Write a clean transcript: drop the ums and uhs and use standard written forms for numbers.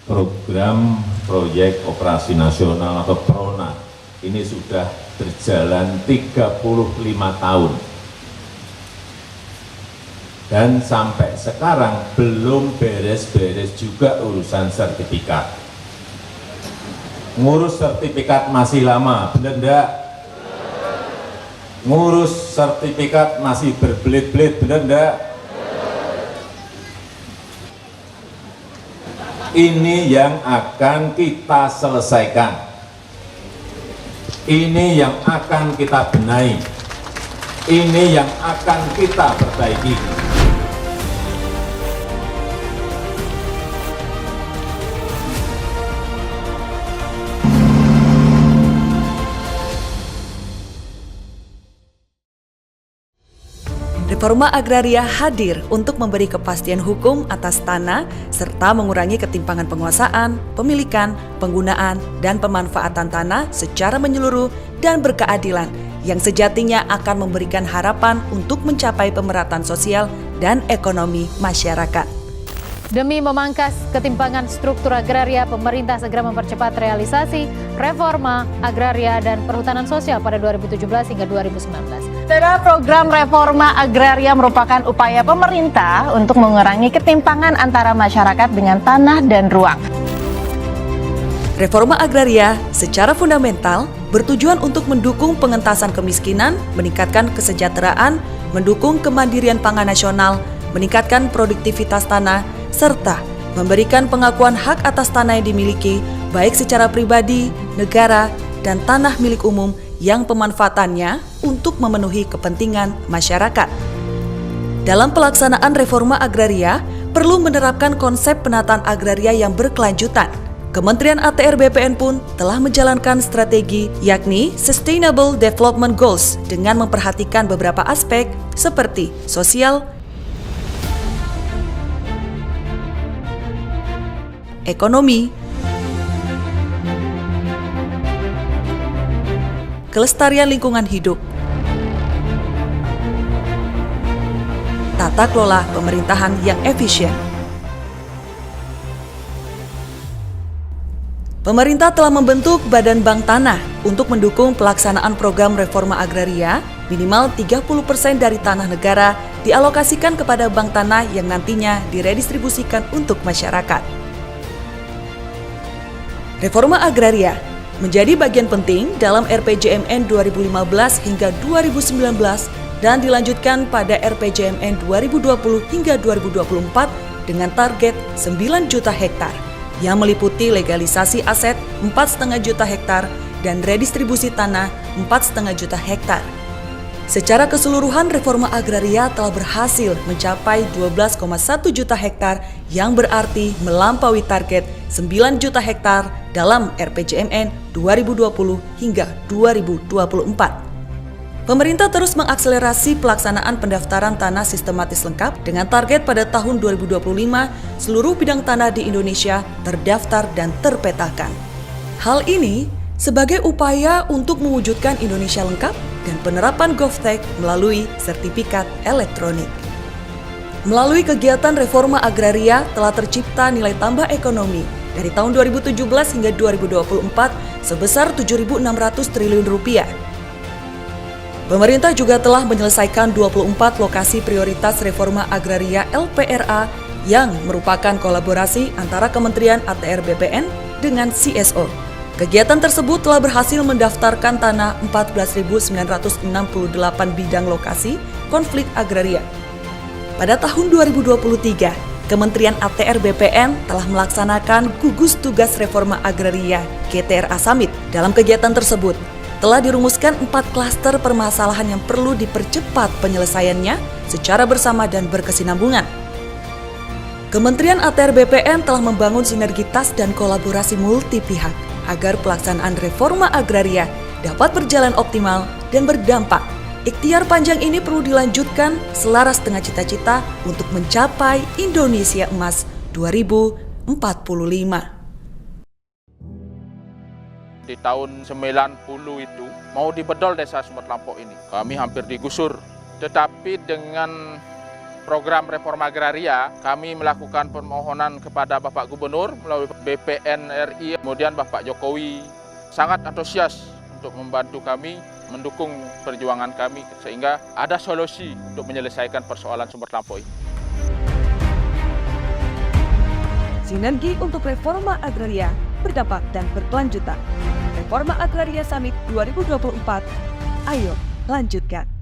Program proyek operasi nasional atau PRONA ini sudah berjalan 35 tahun. Dan sampai sekarang belum beres-beres juga urusan sertifikat. Ngurus sertifikat masih lama, benar enggak? Ngurus sertifikat masih berbelit-belit, benar enggak? Ini yang akan kita selesaikan. Ini yang akan kita benahi. Ini yang akan kita perbaiki. Reforma agraria hadir untuk memberi kepastian hukum atas tanah serta mengurangi ketimpangan penguasaan, pemilikan, penggunaan, dan pemanfaatan tanah secara menyeluruh dan berkeadilan yang sejatinya akan memberikan harapan untuk mencapai pemerataan sosial dan ekonomi masyarakat. Demi memangkas ketimpangan struktur agraria, pemerintah segera mempercepat realisasi reforma agraria dan perhutanan sosial pada 2017 hingga 2019. Saudara, program reforma agraria merupakan upaya pemerintah untuk mengurangi ketimpangan antara masyarakat dengan tanah dan ruang. Reforma agraria secara fundamental bertujuan untuk mendukung pengentasan kemiskinan, meningkatkan kesejahteraan, mendukung kemandirian pangan nasional, meningkatkan produktivitas tanah, serta memberikan pengakuan hak atas tanah yang dimiliki baik secara pribadi, negara, dan tanah milik umum yang pemanfaatannya untuk memenuhi kepentingan masyarakat. Dalam pelaksanaan reforma agraria, perlu menerapkan konsep penataan agraria yang berkelanjutan. Kementerian ATR BPN pun telah menjalankan strategi yakni Sustainable Development Goals dengan memperhatikan beberapa aspek seperti sosial, ekonomi, kelestarian lingkungan hidup, tata kelola pemerintahan yang efisien. Pemerintah telah membentuk Badan Bank Tanah untuk mendukung pelaksanaan program reforma agraria. Minimal 30% dari tanah negara dialokasikan kepada bank tanah yang nantinya diredistribusikan untuk masyarakat. Reforma agraria menjadi bagian penting dalam RPJMN 2015 hingga 2019 dan dilanjutkan pada RPJMN 2020 hingga 2024 dengan target 9 juta hektar yang meliputi legalisasi aset 4,5 juta hektar dan redistribusi tanah 4,5 juta hektar. Secara keseluruhan reforma agraria telah berhasil mencapai 12,1 juta hektar yang berarti melampaui target 9 juta hektar dalam RPJMN 2020 hingga 2024. Pemerintah terus mengakselerasi pelaksanaan pendaftaran tanah sistematis lengkap dengan target pada tahun 2025 seluruh bidang tanah di Indonesia terdaftar dan terpetakan. Hal ini sebagai upaya untuk mewujudkan Indonesia lengkap dan penerapan GovTech melalui sertifikat elektronik. Melalui kegiatan reforma agraria telah tercipta nilai tambah ekonomi dari tahun 2017 hingga 2024 sebesar 7.600 triliun rupiah. Pemerintah juga telah menyelesaikan 24 lokasi prioritas reforma agraria LPRA yang merupakan kolaborasi antara Kementerian ATR BPN dengan CSO. Kegiatan tersebut telah berhasil mendaftarkan tanah 14.968 bidang lokasi konflik agraria. Pada tahun 2023, Kementerian ATR BPN telah melaksanakan gugus tugas reforma agraria GTRA Summit. Dalam kegiatan tersebut, telah dirumuskan 4 klaster permasalahan yang perlu dipercepat penyelesaiannya secara bersama dan berkesinambungan. Kementerian ATR BPN telah membangun sinergitas dan kolaborasi multi pihak agar pelaksanaan reforma agraria dapat berjalan optimal dan berdampak. Ikhtiar panjang ini perlu dilanjutkan selaras dengan cita-cita untuk mencapai Indonesia Emas 2045. Di tahun 90 itu mau dibedol desa Sumber Lampok ini. Kami hampir digusur. Tetapi dengan program reforma agraria, kami melakukan permohonan kepada Bapak Gubernur melalui BPN RI, kemudian Bapak Jokowi sangat antusias untuk membantu kami, mendukung perjuangan kami sehingga ada solusi untuk menyelesaikan persoalan sumber lampau ini. Sinergi untuk reforma agraria berdampak dan berkelanjutan. Reforma Agraria Summit 2024, ayo lanjutkan.